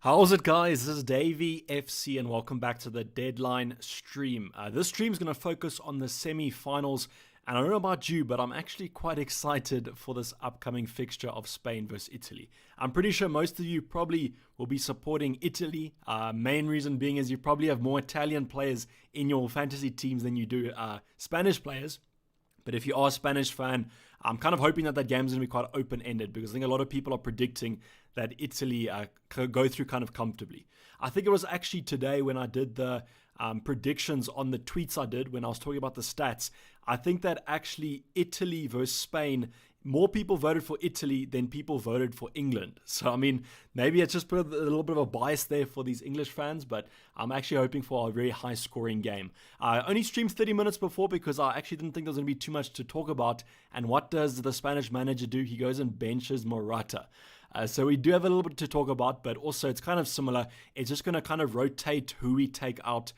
How's it, guys? This is Dayvy FC and welcome back to the Deadline stream. This stream is going to focus on the semi-finals, and I don't know about you, but I'm actually quite excited for this upcoming fixture of Spain versus Italy. I'm pretty sure most of you probably will be supporting Italy. Main reason being is you probably have more Italian players in your fantasy teams than you do Spanish players. But if you are a Spanish fan, I'm kind of hoping that game is going to be quite open-ended because I think a lot of people are predicting that Italy go through kind of comfortably. I think it was actually today when I did the predictions on the tweets I did when I was talking about the stats. I think that actually Italy versus Spain, more people voted for Italy than people voted for England. So, I mean, maybe it's just put a little bit of a bias there for these English fans, but I'm actually hoping for a very high-scoring game. I only streamed 30 minutes before because I actually didn't think there was going to be too much to talk about. And what does the Spanish manager do? He goes and benches Morata. So we do have a little bit to talk about, but also it's kind of similar. It's just going to kind of rotate who we take out.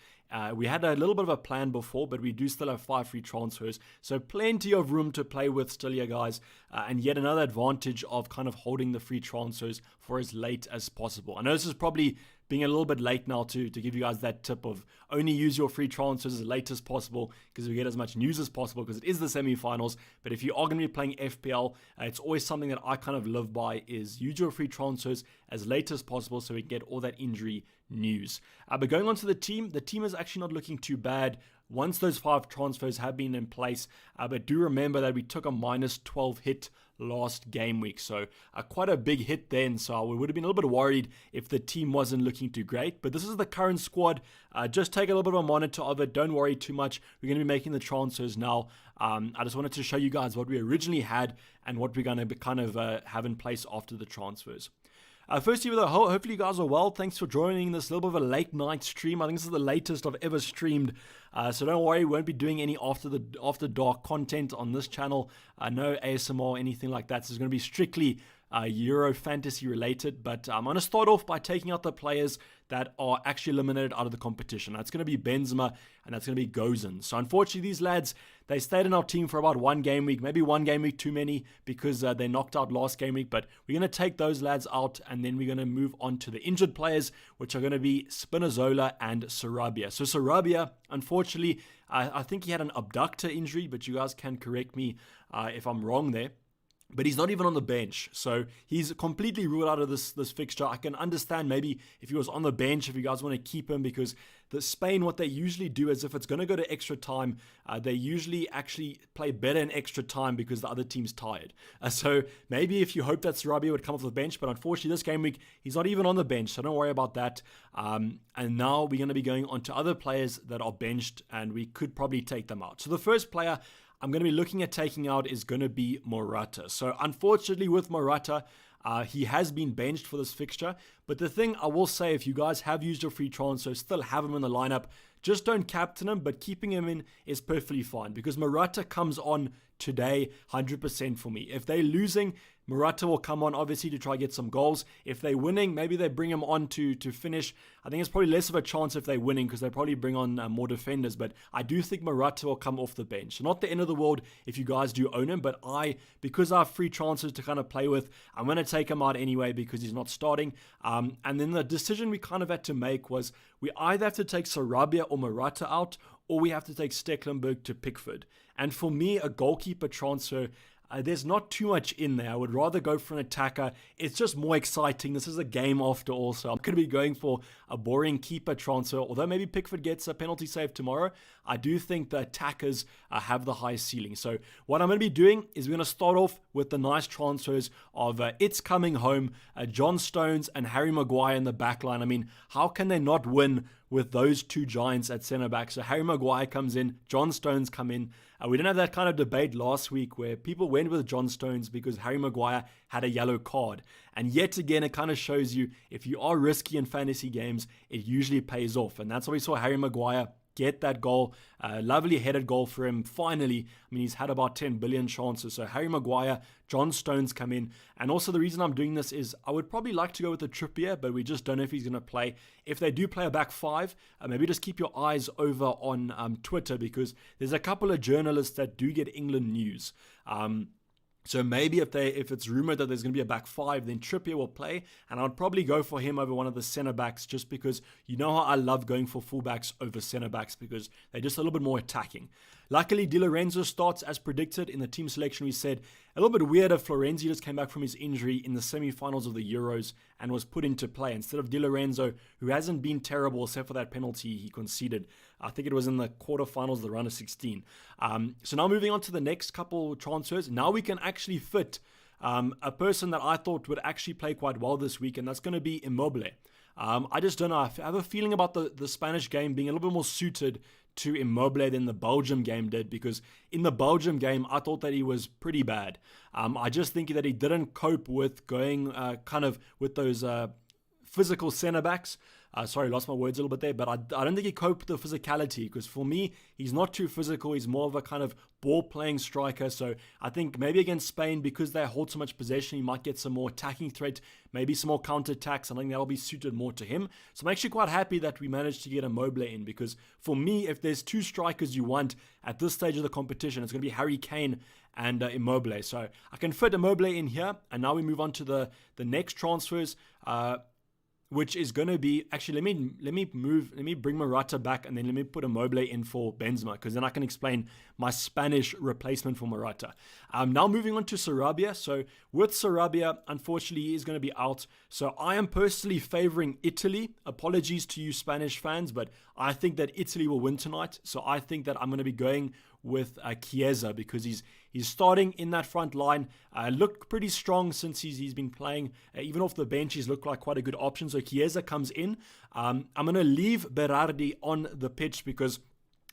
We had a little bit of a plan before, but we do still have 5 free transfers. So plenty of room to play with still here, guys. And yet another advantage of kind of holding the free transfers for as late as possible. I know this is probably being a little bit late now to give you guys that tip of only use your free transfers as late as possible because we get as much news as possible because it is the semi-finals. But if you are going to be playing FPL, it's always something that I kind of live by is use your free transfers as late as possible so we can get all that injury news. But going on to the team is actually not looking too bad once those 5 transfers have been in place. But do remember that we took a minus 12 hit last game week, so quite a big hit then, so I would have been a little bit worried if the team wasn't looking too great. But this is the current squad. Just take a little bit of a monitor of it, don't worry too much. We're going to be making the transfers now. I just wanted to show you guys what we originally had and what we're going to kind of have in place after the transfers. Firstly, hopefully you guys are well. Thanks for joining this little bit of a late night stream. I think this is the latest I've ever streamed. So don't worry, we won't be doing any after dark content on this channel. No ASMR or anything like that. So it's going to be strictly Euro fantasy related. But I'm going to start off by taking out the players that are actually eliminated out of the competition. That's going to be Benzema and that's going to be Gozan. So unfortunately, these lads, they stayed in our team for about 1 game week, maybe 1 game week too many because they knocked out last game week. But we're going to take those lads out and then we're going to move on to the injured players, which are going to be Spinazzola and Sarabia. So Sarabia, unfortunately, I think he had an abductor injury, but you guys can correct me if I'm wrong there. But he's not even on the bench, so he's completely ruled out of this fixture. I can understand maybe if he was on the bench, if you guys want to keep him, because the Spain, what they usually do is if it's going to go to extra time, they usually actually play better in extra time because the other team's tired. So maybe if you hope that Sarabia would come off the bench, but unfortunately this game week, he's not even on the bench, so don't worry about that. And now we're going to be going on to other players that are benched, and we could probably take them out. So the first player I'm going to be looking at taking out is going to be Morata. So unfortunately with Morata, he has been benched for this fixture. But the thing I will say, if you guys have used your free transfer, still have him in the lineup, just don't captain him, but keeping him in is perfectly fine because Morata comes on today 100% for me. If they're losing, Morata will come on obviously to try to get some goals. If they're winning, maybe they bring him on to finish. I think it's probably less of a chance if they're winning because they probably bring on more defenders. But I do think Morata will come off the bench. So not the end of the world if you guys do own him. But because I have free transfers to kind of play with, I'm going to take him out anyway because he's not starting. And then the decision we kind of had to make was we either have to take Sarabia or Morata out, or we have to take Stekelenburg to Pickford. And for me, a goalkeeper transfer, there's not too much in there. I would rather go for an attacker. It's just more exciting. This is a game after all, so I'm going to be going for a boring keeper transfer. Although maybe Pickford gets a penalty save tomorrow, I do think the attackers have the highest ceiling. So what I'm going to be doing is we're going to start off with the nice transfers of It's Coming Home, John Stones and Harry Maguire in the back line. I mean, how can they not win with those 2 giants at centre back? So Harry Maguire comes in, John Stones come in. We didn't have that kind of debate last week where people went with John Stones because Harry Maguire had a yellow card. And yet again, it kind of shows you if you are risky in fantasy games, it usually pays off. And that's why we saw Harry Maguire get that goal. Lovely headed goal for him. Finally, I mean, he's had about 10 billion chances. So Harry Maguire, John Stones come in. And also the reason I'm doing this is I would probably like to go with the Trippier, but we just don't know if he's going to play. If they do play a back 5, maybe just keep your eyes over on Twitter because there's a couple of journalists that do get England news. So maybe if it's rumored that there's going to be a back five, then Trippier will play, and I would probably go for him over one of the centre backs, just because you know how I love going for fullbacks over centre backs because they're just a little bit more attacking. Luckily, Di Lorenzo starts as predicted. In the team selection, we said a little bit weird if Florenzi just came back from his injury in the semi-finals of the Euros and was put into play instead of Di Lorenzo, who hasn't been terrible except for that penalty he conceded. I think it was in the quarterfinals of the round of 16. So now moving on to the next couple transfers. Now we can actually fit a person that I thought would actually play quite well this week, and that's going to be Immobile. I just don't know. I have a feeling about the Spanish game being a little bit more suited to Immobile than the Belgium game did, because in the Belgium game, I thought that he was pretty bad. I just think that he didn't cope with going kind of with those physical centre backs. Sorry, lost my words a little bit there, but I don't think he coped with the physicality, because for me, he's not too physical. He's more of a kind of ball-playing striker. So I think maybe against Spain, because they hold so much possession, he might get some more attacking threat, maybe some more counter-attacks. I think that'll be suited more to him. So I'm actually quite happy that we managed to get Immobile in, because for me, if there's two strikers you want at this stage of the competition, it's going to be Harry Kane and Immobile. So I can fit Immobile in here, and now we move on to the next transfers, which is going to be, actually, let me bring Morata back, and then let me put Immobile in for Benzema, because then I can explain my Spanish replacement for Morata. Now moving on to Sarabia. So with Sarabia, unfortunately, he is going to be out. So I am personally favoring Italy. Apologies to you Spanish fans, but I think that Italy will win tonight. So I think that I'm going to be going with Chiesa, because he's starting in that front line. Looked pretty strong since he's been playing. Even off the bench, he's looked like quite a good option. So Chiesa comes in. I'm going to leave Berardi on the pitch because,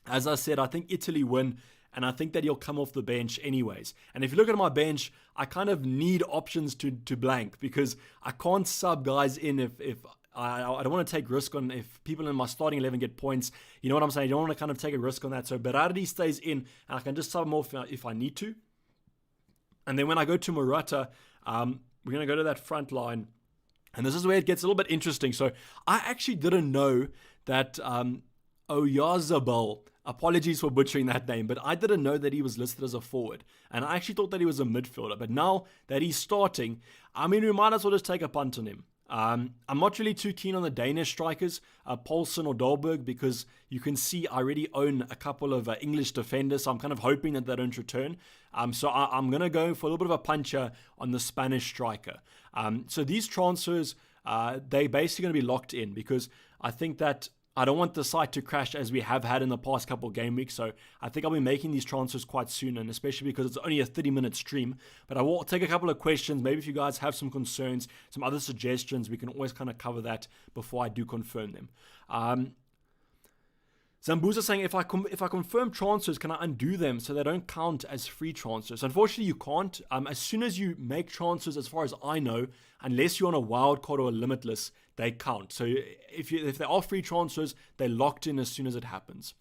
as I said, I think Italy win, and I think that he'll come off the bench anyways. And if you look at my bench, I kind of need options to blank, because I can't sub guys in if I don't want to take risk on if people in my starting 11 get points. You know what I'm saying? I don't want to kind of take a risk on that. So Berardi stays in, and I can just sub him off if I need to. And then when I go to Morata, we're going to go to that front line. And this is where it gets a little bit interesting. So I actually didn't know that Oyarzabal, apologies for butchering that name, but I didn't know that he was listed as a forward. And I actually thought that he was a midfielder. But now that he's starting, I mean, we might as well just take a punt on him. I'm not really too keen on the Danish strikers, Poulsen or Dolberg, because you can see I already own a couple of English defenders, so I'm kind of hoping that they don't return. So I'm going to go for a little bit of a puncher on the Spanish striker. So these transfers, they're basically going to be locked in, because I think that I don't want the site to crash as we have had in the past couple of game weeks. So I think I'll be making these transfers quite soon, and especially because it's only a 30-minute stream. But I will take a couple of questions. Maybe if you guys have some concerns, some other suggestions, we can always kind of cover that before I do confirm them. Zambuza saying, if I confirm transfers, can I undo them so they don't count as free transfers? Unfortunately, you can't. As soon as you make transfers, as far as I know, unless you're on a wild card or a limitless, they count. So if they are free transfers, they're locked in as soon as it happens.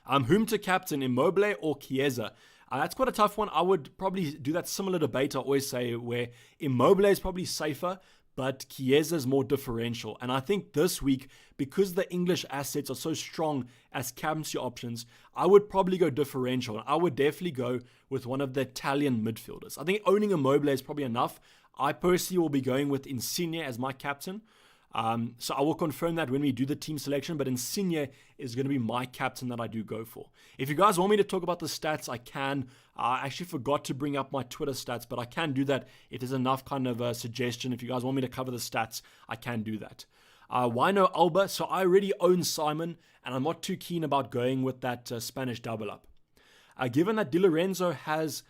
Whom to captain, Immobile or Chiesa? That's quite a tough one. I would probably do that similar debate I always say, where Immobile is probably safer, but Chiesa is more differential. And I think this week, because the English assets are so strong as captaincy options, I would probably go differential. I would definitely go with one of the Italian midfielders. I think owning Immobile is probably enough. I personally will be going with Insigne as my captain. So I will confirm that when we do the team selection, but Insigne is going to be my captain that I do go for. If you guys want me to talk about the stats, I can. I actually forgot to bring up my Twitter stats, but I can do that if there's enough kind of a suggestion. If you guys want me to cover the stats, I can do that. Why no Alba? So I already own Simon, and I'm not too keen about going with that Spanish double up. Given that Di Lorenzo has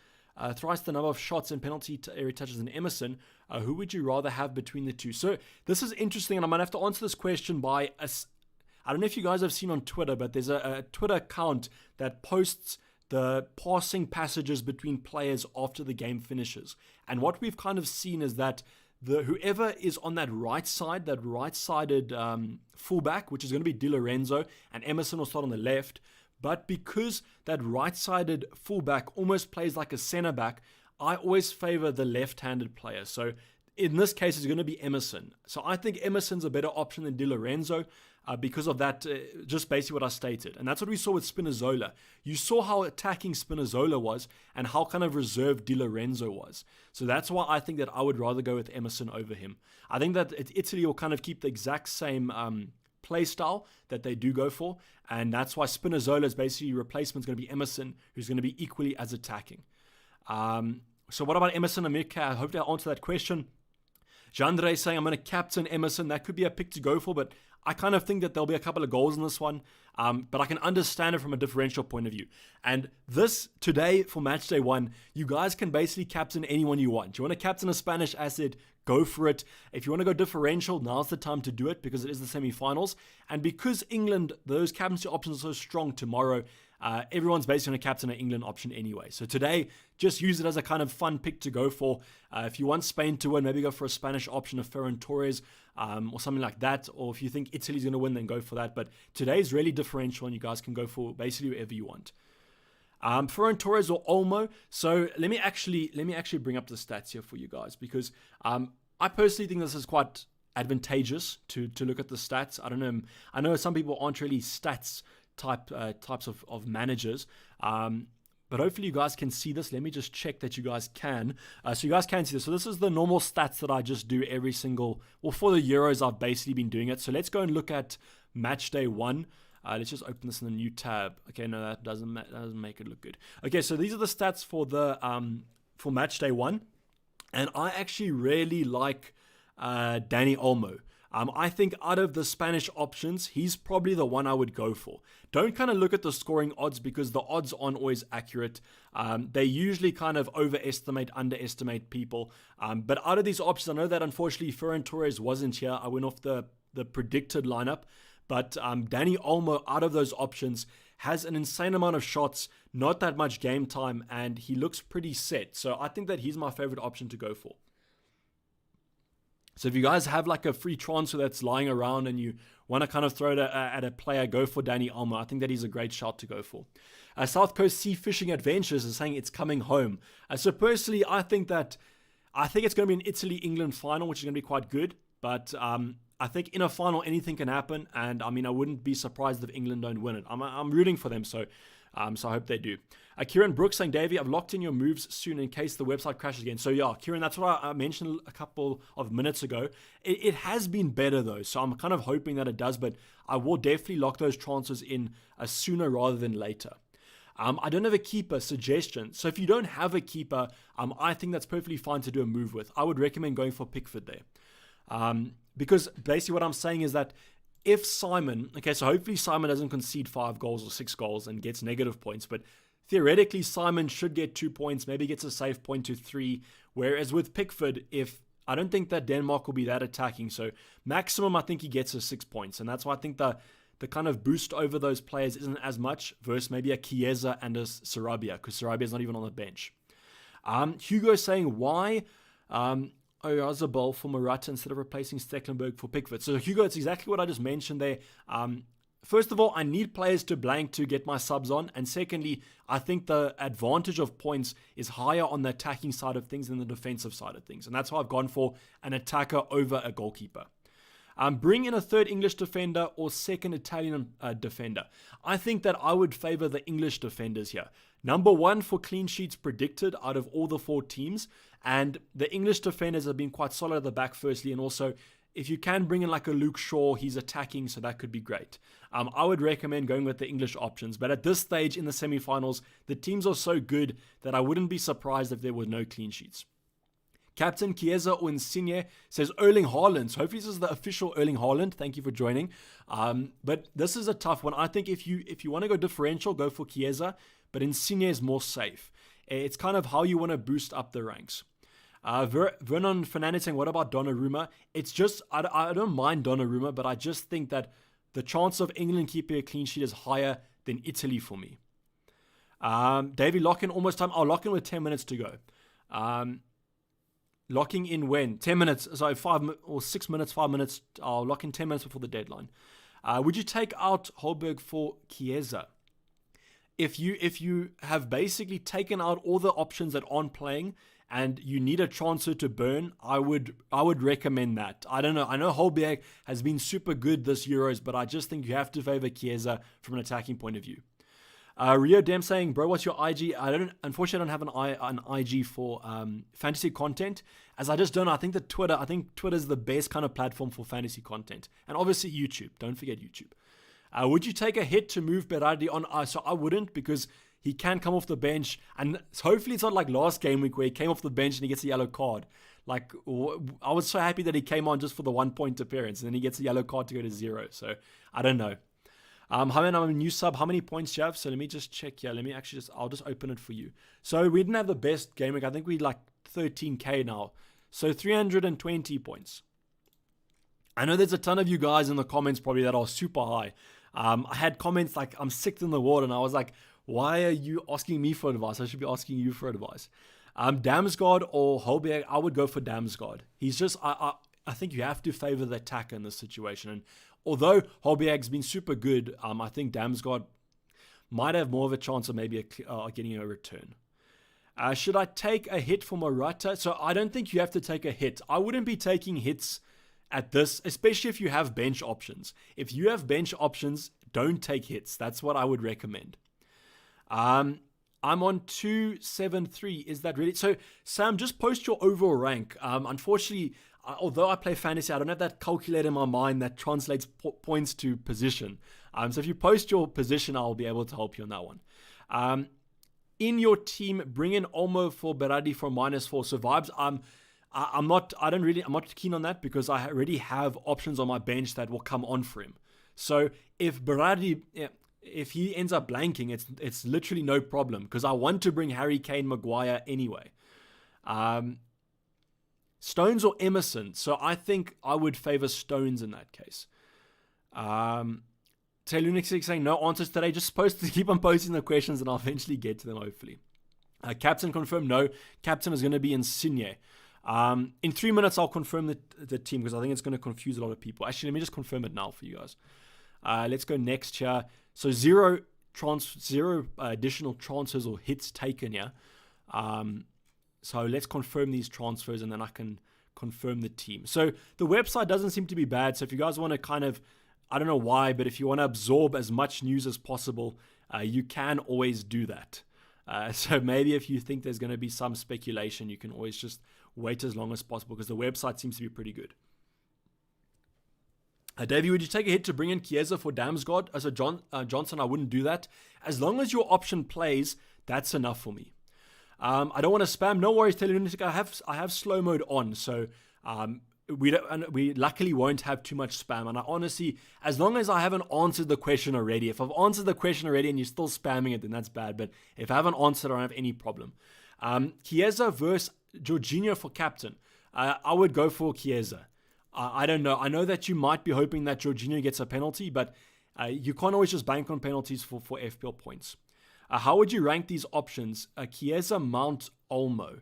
thrice the number of shots and penalty area touches than Emerson, who would you rather have between the two? So this is interesting, and I might have to answer this question by I don't know if you guys have seen on Twitter, but there's a Twitter account that posts the passing passages between players after the game finishes. And what we've kind of seen is that whoever is on that right side, that right-sided fullback, which is going to be Di Lorenzo, and Emerson will start on the left. But because that right-sided fullback almost plays like a centre-back, I always favor the left-handed player. So in this case, it's going to be Emerson. So I think Emerson's a better option than Di Lorenzo. because of that, just basically what I stated. And that's what we saw with Spinazzola. You saw how attacking Spinazzola was and how kind of reserved Di Lorenzo was. So that's why I think that I would rather go with Emerson over him. I think that Italy will kind of keep the exact same play style that they do go for. And that's why Spinazzola's basically replacement is going to be Emerson, who's going to be equally as attacking. So what about Emerson and Mirka? I hope to answer that question. Jandre saying I'm going to captain Emerson. That could be a pick to go for, but I kind of think that there'll be a couple of goals in this one. But I can understand it from a differential point of view. And this, today, for match day 1, you guys can basically captain anyone you want. You want to captain a Spanish asset, go for it. If you want to go differential, now's the time to do it because it is the semi-finals. And because England, those captaincy options are so strong tomorrow, everyone's basically going to captain an England option anyway. So today, just use it as a kind of fun pick to go for. If you want Spain to win, maybe go for a Spanish option of Ferran Torres or something like that. Or if you think Italy's going to win, then go for that. But today's really differential and you guys can go for basically whatever you want. Ferran Torres or Olmo. So let me actually bring up the stats here for you guys because I personally think this is quite advantageous to look at the stats. I don't know. I know some people aren't really stats types of managers. But hopefully you guys can see this. Let me just check that you guys can. So you guys can see this. So this is the normal stats that I just do every single, well, for the Euros, I've basically been doing it. So let's go and look at match day 1. Let's just open this in a new tab. Okay, no, that doesn't make it look good. Okay, so these are the stats for the for match day 1. And I actually really like Dani Olmo. I think out of the Spanish options, he's probably the one I would go for. Don't kind of look at the scoring odds because the odds aren't always accurate. They usually kind of overestimate, underestimate people. But out of these options, I know that unfortunately Ferran Torres wasn't here. I went off the predicted lineup. But Dani Olmo, out of those options, has an insane amount of shots, not that much game time, and he looks pretty set. So I think that he's my favorite option to go for. So if you guys have like a free transfer that's lying around and you want to kind of throw it at a player, go for Dani Olmo. I think that he's a great shout to go for. South Coast Sea Fishing Adventures is saying it's coming home. So personally, I think it's going to be an Italy-England final, which is going to be quite good. But I think in a final, anything can happen. And I mean, I wouldn't be surprised if England don't win it. I'm rooting for them, so I hope they do. Kieran Brooks saying, Dayvy, I've locked in your moves soon in case the website crashes again. So yeah, Kieran, that's what I mentioned a couple of minutes ago. It has been better though, so I'm kind of hoping that it does, but I will definitely lock those transfers in sooner rather than later. I don't have a keeper suggestion. So if you don't have a keeper, I think that's perfectly fine to do a move with. I would recommend going for Pickford there. Because basically what I'm saying is that if Simon, okay, so hopefully Simon doesn't concede 5 goals or 6 goals and gets negative points, but theoretically Simon should get 2 points, maybe gets a safe point to 3, whereas with Pickford, I don't think that Denmark will be that attacking, so maximum I think he gets is 6 points, and that's why I think the kind of boost over those players isn't as much versus maybe a Chiesa and a Sarabia, because Sarabia is not even on the bench. Hugo saying, why Oyarzabal for Morata instead of replacing Stecklenburg for Pickford? So Hugo, it's exactly what I just mentioned there. First of all, I need players to blank to get my subs on. And secondly, I think the advantage of points is higher on the attacking side of things than the defensive side of things. And that's why I've gone for an attacker over a goalkeeper. Bring in a third English defender or second Italian defender. I think that I would favor the English defenders here. Number 1 for clean sheets predicted out of all the 4 teams. And the English defenders have been quite solid at the back firstly. And also, if you can bring in like a Luke Shaw, he's attacking, so that could be great. I would recommend going with the English options. But at this stage in the semi-finals, the teams are so good that I wouldn't be surprised if there were no clean sheets. Captain Chiesa or Insigne says Erling Haaland. So hopefully this is the official Erling Haaland. Thank you for joining. But this is a tough one. I think if you want to go differential, go for Chiesa. But Insigne is more safe. It's kind of how you want to boost up the ranks. Vernon Fernandez saying, what about Donnarumma? It's just, I don't mind Donnarumma, but I just think that the chance of England keeping a clean sheet is higher than Italy for me. Dayvy, lock in almost time. I'll lock in with 10 minutes to go. Locking in when? 10 minutes, sorry, 5 or 6 minutes, 5 minutes. I'll lock in 10 minutes before the deadline. Would you take out Holberg for Chiesa? If you have basically taken out all the options that aren't playing and you need a transfer to burn, I would recommend that. I don't know. I know Holberg has been super good this Euros, but I just think you have to favor Chiesa from an attacking point of view. Rio Dem saying, bro, what's your IG? Unfortunately, I don't have an IG for fantasy content, as I just don't know. I think Twitter's the best kind of platform for fantasy content, and obviously YouTube. Don't forget YouTube. Would you take a hit to move Berardi on? So I wouldn't, because he can come off the bench, and hopefully it's not like last game week where he came off the bench and he gets a yellow card. Like, I was so happy that he came on just for the 1 point appearance, and then he gets a yellow card to go to 0. So I don't know. I'm a new sub. How many points do you have? So let me just check here. I'll just open it for you. So we didn't have the best game week. I think we like 13k now. So 320 points. I know there's a ton of you guys in the comments probably that are super high. I had comments like, I'm sick in the water, and I was like, why are you asking me for advice? I should be asking you for advice. Damsgaard or Holberg, I would go for Damsgaard. He's just, I think you have to favor the attacker in this situation. And although Holberg's been super good, I think Damsgaard might have more of a chance of maybe getting a return. Should I take a hit for Morata? So I don't think you have to take a hit. I wouldn't be taking hits at this, especially if you have bench options. If you have bench options, don't take hits. That's what I would recommend. I'm on 273. Is that really? So, Sam, just post your overall rank. Unfortunately, although I play fantasy, I don't have that calculator in my mind that translates points to position. So if you post your position, I'll be able to help you on that one. In your team, bring in Olmo for Berardi for -4. So Vibes, I'm not keen on that, because I already have options on my bench that will come on for him. So if Berardi, if he ends up blanking, it's literally no problem, because I want to bring Harry Kane, Maguire anyway. Stones or Emerson? So I think I would favor Stones in that case. Telunix saying no answers today. Just keep on posting the questions, and I'll eventually get to them, hopefully. Captain confirmed. No, captain is going to be Insigne. In 3 minutes, I'll confirm the team, because I think it's going to confuse a lot of people. Actually, let me just confirm it now for you guys. Let's go next here. So zero additional transfers or hits taken here. So let's confirm these transfers, and then I can confirm the team. So the website doesn't seem to be bad. So if you guys want to kind of, I don't know why, but if you want to absorb as much news as possible, you can always do that. So maybe if you think there's going to be some speculation, you can always just wait as long as possible, because the website seems to be pretty good. Dayvy, would you take a hit to bring in Chiesa for Damsgaard? As a Johnson, I wouldn't do that. As long as your option plays, that's enough for me. I don't want to spam. No worries, Teleunistic. I have slow mode on, so we luckily won't have too much spam. And I honestly, as long as I haven't answered the question already, if I've answered the question already and you're still spamming it, then that's bad. But if I haven't answered, I don't have any problem. Chiesa versus Jorginho for captain. I would go for Chiesa. I don't know. I know that you might be hoping that Jorginho gets a penalty, but you can't always just bank on penalties for FPL points. How would you rank these options? Chiesa, Mount, Olmo.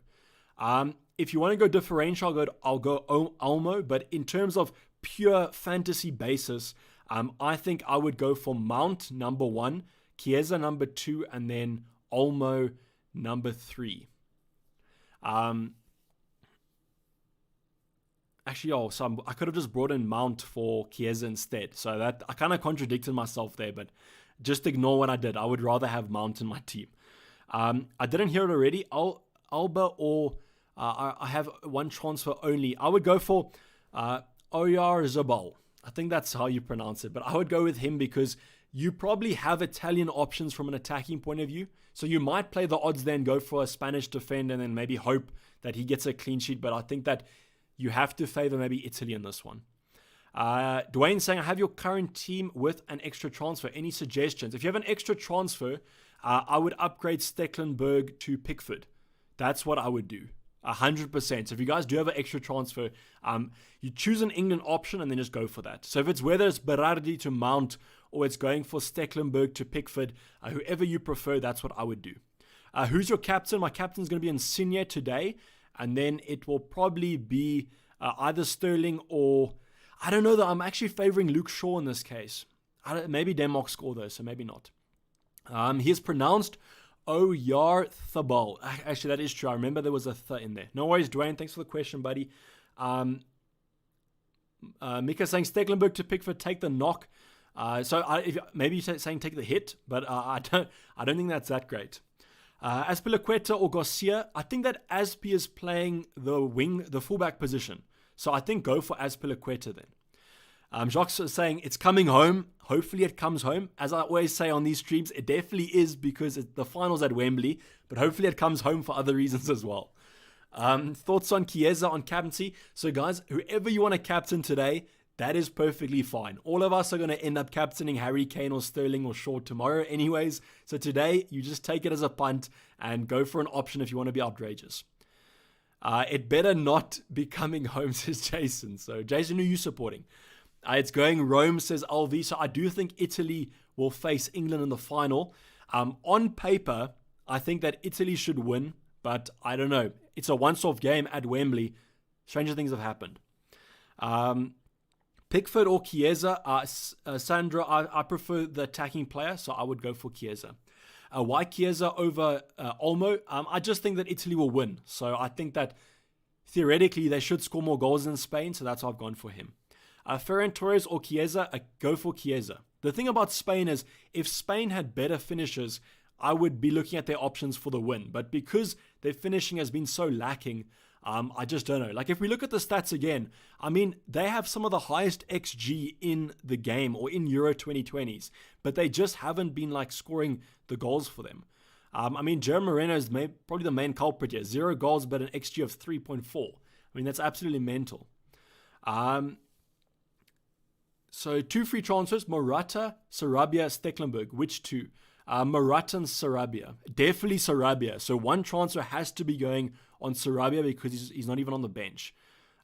If you want to go differential, I'll go Olmo. But in terms of pure fantasy basis, I think I would go for Mount number 1, Chiesa number 2, and then Olmo number 3. Actually, so I could have just brought in Mount for Chiesa instead. So that I kind of contradicted myself there, but just ignore what I did. I would rather have Mount in my team. I didn't hear it already. Alba or I have one transfer only. I would go for Oyarzabal. I think that's how you pronounce it. But I would go with him because you probably have Italian options from an attacking point of view. So you might play the odds then, go for a Spanish defender, and then maybe hope that he gets a clean sheet. But I think that you have to favor maybe Italy in this one. Dwayne saying, I have your current team with an extra transfer. Any suggestions? If you have an extra transfer, I would upgrade Stecklenburg to Pickford. That's what I would do. 100%. So if you guys do have an extra transfer, you choose an England option and then just go for that. So if it's whether it's Berardi to Mount or it's going for Stecklenburg to Pickford, whoever you prefer, that's what I would do. Who's your captain? My captain's going to be Insigne today. And then it will probably be either Sterling or... I don't know though. I'm actually favoring Luke Shaw in this case. Maybe Denmark score though, so maybe not. He is pronounced Oyarthabal. Actually, that is true. I remember there was a th in there. No worries, Dwayne. Thanks for the question, buddy. Mika saying Stecklenburg to Pickford, take the knock. Maybe you're saying take the hit, but I don't think that's that great. Azpilicueta or Garcia, I think that Azpi is playing the fullback position. So I think go for Azpilicueta then. Jacques is saying it's coming home. Hopefully it comes home. As I always say on these streams, it definitely is because the finals at Wembley, but hopefully it comes home for other reasons as well. Thoughts on Chiesa on captaincy? So guys, whoever you want to captain today, that is perfectly fine. All of us are going to end up captaining Harry Kane or Sterling or Shaw tomorrow anyways. So today, you just take it as a punt and go for an option if you want to be outrageous. It better not be coming home, says Jason. So Jason, who are you supporting? It's going Rome, says LV. So I do think Italy will face England in the final. On paper, I think that Italy should win, but I don't know. It's a once-off game at Wembley. Stranger things have happened. Pickford or Chiesa? Sandra, I prefer the attacking player, so I would go for Chiesa. Why Chiesa over Olmo? I just think that Italy will win. So I think that theoretically they should score more goals than Spain, so that's why I've gone for him. Ferran Torres or Chiesa? Go for Chiesa. The thing about Spain is if Spain had better finishers, I would be looking at their options for the win. But because their finishing has been so lacking, I just don't know. Like if we look at the stats again, I mean, they have some of the highest XG in the game or in Euro 2020s, but they just haven't been like scoring the goals for them. I mean, Jeremy Moreno is probably the main culprit here. 0 goals, but an XG of 3.4. I mean, that's absolutely mental. So 2 free transfers, Morata, Sarabia, Stecklenburg. Which 2? Morata and Sarabia. Definitely Sarabia. So 1 transfer has to be going on Sarabia because he's not even on the bench.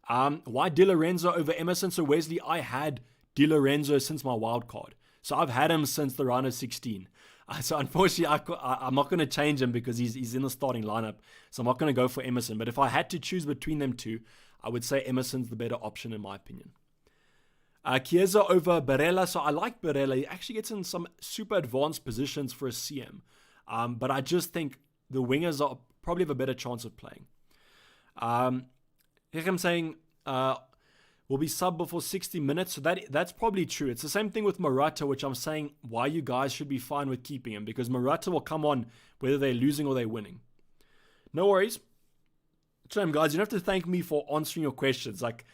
Why Di Lorenzo over Emerson? So Wesley, I had Di Lorenzo since my wild card. So I've had him since the round of 16. So unfortunately, I'm not going to change him because he's in the starting lineup. So I'm not going to go for Emerson. But if I had to choose between them two, I would say Emerson's the better option in my opinion. Chiesa over Barella. So I like Barella. He actually gets in some super advanced positions for a CM. But I just think the wingers are probably have a better chance of playing. Here I'm saying will be sub before 60 minutes. So that's probably true. It's the same thing with Morata, which I'm saying why you guys should be fine with keeping him. Because Morata will come on whether they're losing or they're winning. No worries. So guys, you don't have to thank me for answering your questions. Like,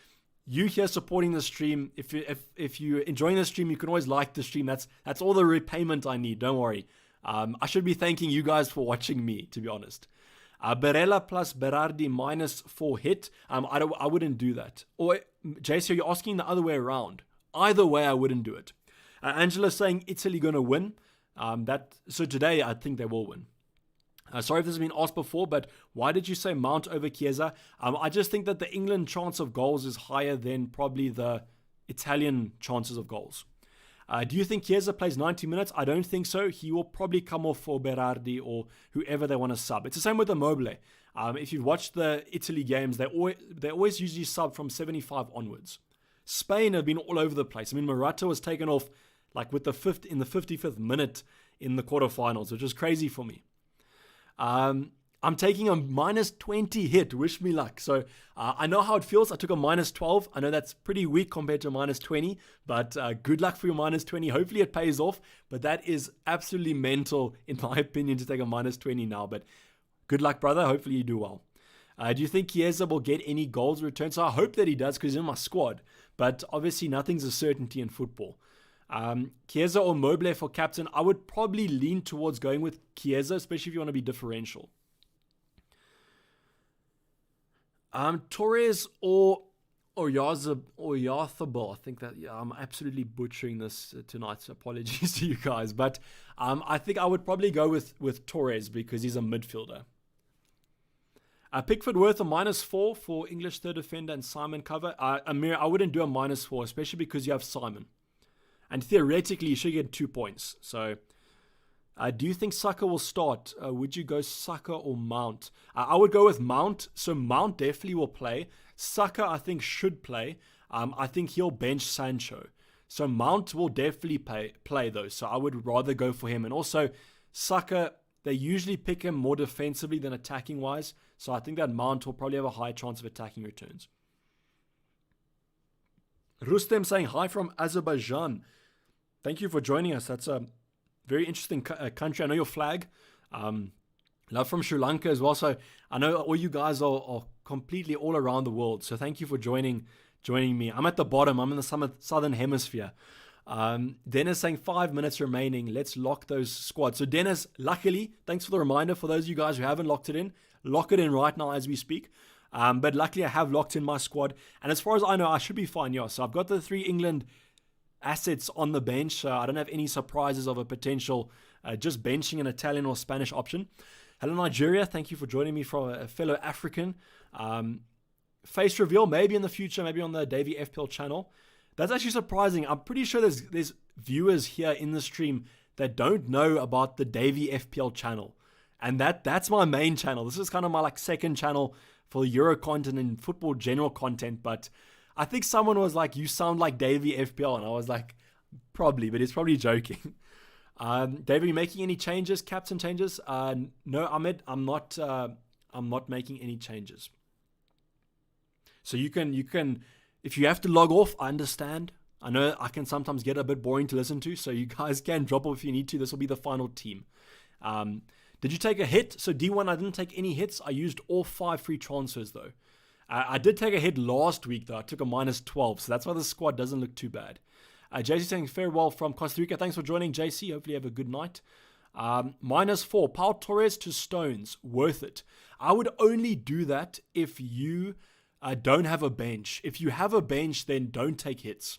you here supporting the stream, if you're enjoying the stream, you can always like the stream. That's all the repayment I need. Don't worry. I should be thanking you guys for watching me, to be honest. Barella plus Berardi minus 4 hit. I wouldn't do that. Or, JC, you're asking the other way around. Either way, I wouldn't do it. Angela's saying Italy going to win. So today, I think they will win. Sorry if this has been asked before, but why did you say Mount over Chiesa? I just think that the England chance of goals is higher than probably the Italian chances of goals. Do you think Chiesa plays 90 minutes? I don't think so. He will probably come off for Berardi or whoever they want to sub. It's the same with Immobile. If you've watched the Italy games, they always usually sub from 75 onwards. Spain have been all over the place. I mean, Morata was taken off like in the 55th minute in the quarterfinals, which is crazy for me. I'm taking a minus 20 hit. Wish me luck. So I know how it feels. I took a minus 12. I know that's pretty weak compared to minus 20, but good luck for your minus 20. Hopefully it pays off, but that is absolutely mental in my opinion to take a minus 20 now, but good luck, brother. Hopefully you do well. Do you think Chiesa will get any goals returned? So I hope that he does because he's in my squad, but obviously nothing's a certainty in football. Chiesa or Immobile for captain, I would probably lean towards going with Chiesa, especially if you want to be differential. Torres or Oyarthabal. I think that I'm absolutely butchering this tonight, so apologies to you guys. But I think I would probably go with Torres because he's a midfielder. Pickford worth a -4 for English third defender and Simon cover. Amir, I wouldn't do a -4, especially because you have Simon. And theoretically, you should get 2 points. So, do you think Saka will start? Would you go Saka or Mount? I would go with Mount. So, Mount definitely will play. Saka, I think, should play. I think he'll bench Sancho. So, Mount will definitely play though. So, I would rather go for him. And also, Saka, they usually pick him more defensively than attacking wise. So I think that Mount will probably have a higher chance of attacking returns. Rustem saying hi from Azerbaijan. Thank you for joining us. That's a very interesting country. I know your flag. Love from Sri Lanka as well. So I know all you guys are completely all around the world. So thank you for joining me. I'm at the bottom. I'm in the southern hemisphere. Dennis saying 5 minutes remaining. Let's lock those squads. So Dennis, luckily, thanks for the reminder. For those of you guys who haven't locked it in, lock it in right now as we speak. But luckily I have locked in my squad. And as far as I know, I should be fine. Yeah, so I've got the 3 England assets on the bench. I don't have any surprises of a potential just benching an Italian or Spanish option. Hello Nigeria, thank you for joining me from a fellow African. Face reveal, maybe in the future, maybe on the Dayvy FPL channel. That's actually surprising. I'm pretty sure there's viewers here in the stream that don't know about the Dayvy FPL channel. And that's my main channel. This is kind of my second channel for Euro content and football general content. But I think someone was like, you sound like Dayvy FPL. And I was like, probably, but he's probably joking. Dayvy, are you making any changes, captain changes? No, Ahmed, I'm not making any changes. So you can, if you have to log off, I understand. I know I can sometimes get a bit boring to listen to, so you guys can drop off if you need to. This will be the final team. Did you take a hit? So D1, I didn't take any hits. I used all 5 free transfers though. I did take a hit last week though. I took a -12, so that's why the squad doesn't look too bad. JC saying farewell from Costa Rica. Thanks for joining, JC. Hopefully you have a good night. -4. Pau Torres to Stones. Worth it. I would only do that if you don't have a bench. If you have a bench, then don't take hits.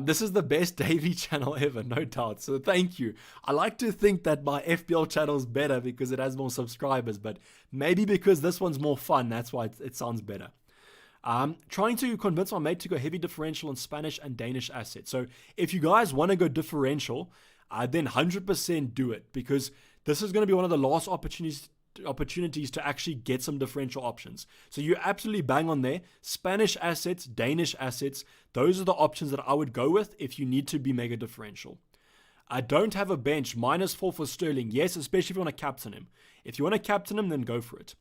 This is the best Dayvy channel ever, no doubt. So thank you. I like to think that my FPL channel is better because it has more subscribers, but maybe because this one's more fun, that's why it sounds better. Trying to convince my mate to go heavy differential on Spanish and Danish assets. So if you guys want to go differential, then 100% do it, because this is going to be one of the last opportunities to actually get some differential options. So you're absolutely bang on there. Spanish assets, Danish assets, those are the options that I would go with if you need to be mega differential. I don't have a bench. -4 for Sterling. Yes, especially if you want to captain him. If you want to captain him, then go for it.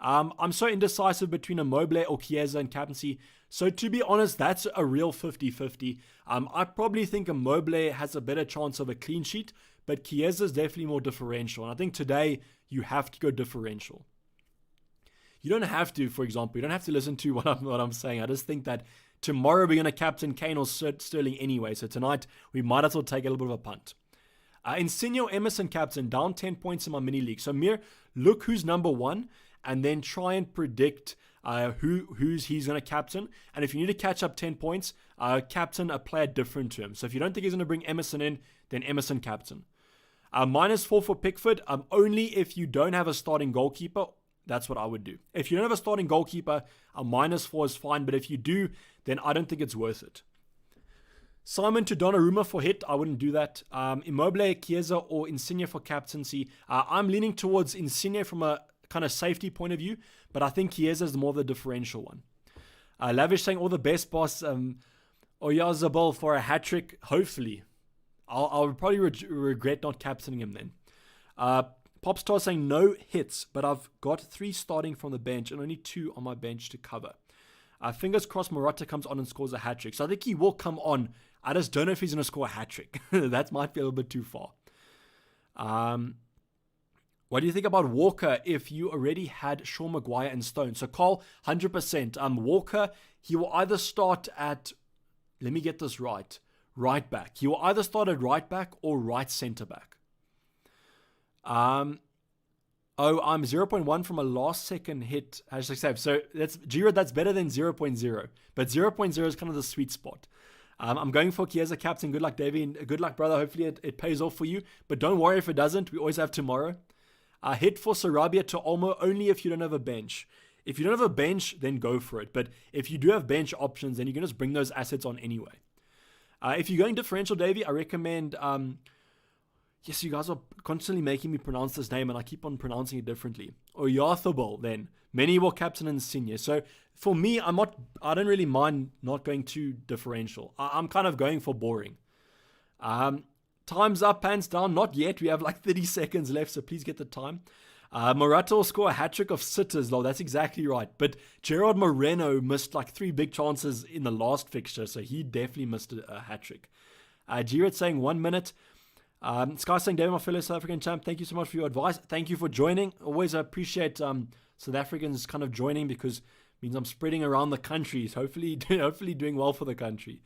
I'm so indecisive between Immobile or Chiesa and captaincy. So to be honest, that's a real 50-50. I probably think Immobile has a better chance of a clean sheet, but Chiesa is definitely more differential. And I think today you have to go differential. You don't have to, for example, you don't have to listen to what I'm saying. I just think that tomorrow we're going to captain Kane or Sterling anyway. So tonight we might as well take a little bit of a punt. Insigne or Emerson captain, down 10 points in my mini league. So Mir, look who's number 1. And then try and predict who's he's going to captain. And if you need to catch up 10 points, captain a player different to him. So if you don't think he's going to bring Emerson in, then Emerson captain. -4 for Pickford. Only if you don't have a starting goalkeeper, that's what I would do. If you don't have a starting goalkeeper, a -4 is fine. But if you do, then I don't think it's worth it. Simon to Donnarumma for hit. I wouldn't do that. Immobile, Chiesa, or Insigne for captaincy. I'm leaning towards Insigne from a kind of safety point of view, but I think Chiesa is more of the differential one. Lavish saying all the best, boss. Oyarzabal for a hat-trick, hopefully. I'll probably regret not captaining him then. Popstar saying no hits, but I've got 3 starting from the bench and only 2 on my bench to cover. Fingers crossed Morata comes on and scores a hat-trick. So I think he will come on. I just don't know if he's going to score a hat-trick. That might be a little bit too far. What do you think about Walker if you already had Shaw, Maguire and Stone? So Carl, 100%. Walker, he will either start at, let me get this right back. He will either start at right back or right centre back. I'm 0.1 from a last second hit. #save. So that's Giro, that's better than 0.0. But 0.0 is kind of the sweet spot. I'm going for Chiesa captain. Good luck, Dayvy. And good luck, brother. Hopefully it pays off for you. But don't worry if it doesn't. We always have tomorrow. Hit for Sarabia to Olmo only if you don't have a bench. If you don't have a bench, then go for it. But if you do have bench options, then you can just bring those assets on anyway. If you're going differential, Dayvy, I recommend... yes, you guys are constantly making me pronounce this name, and I keep on pronouncing it differently. Oyarzabal, then. Many will captain Insigne. So for me, I don't really mind not going too differential. I'm kind of going for boring. Time's up, hands down. Not yet. We have like 30 seconds left, so please get the time. Morata will score a hat-trick of sitters, though. That's exactly right. But Gerard Moreno missed like 3 big chances in the last fixture, so he definitely missed a hat-trick. Girat saying 1 minute. Sky saying, David, my fellow South African champ, thank you so much for your advice. Thank you for joining. Always appreciate South Africans kind of joining, because it means I'm spreading around the country. So hopefully doing well for the country.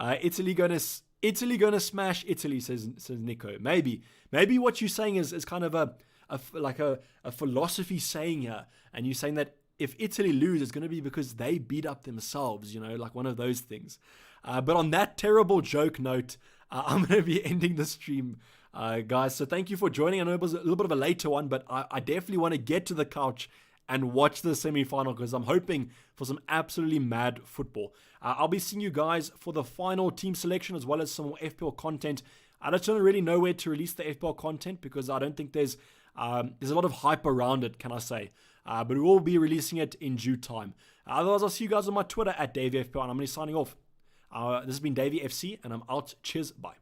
Italy gonna smash Italy, says Nico. Maybe what you're saying is kind of a philosophy saying here, and you're saying that if Italy lose, it's going to be because they beat up themselves, like one of those things. But on that terrible joke note, I'm going to be ending the stream, guys. So thank you for joining. I know it was a little bit of a later one, but I definitely want to get to the couch and watch the semi-final, because I'm hoping for some absolutely mad football. I'll be seeing you guys for the final team selection, as well as some more FPL content. I just don't really know where to release the FPL content, because I don't think there's a lot of hype around it, can I say. But we will be releasing it in due time. Otherwise, I'll see you guys on my Twitter at DayvyFPL, and I'm going to be signing off. This has been Dayvy FC, and I'm out. Cheers, bye.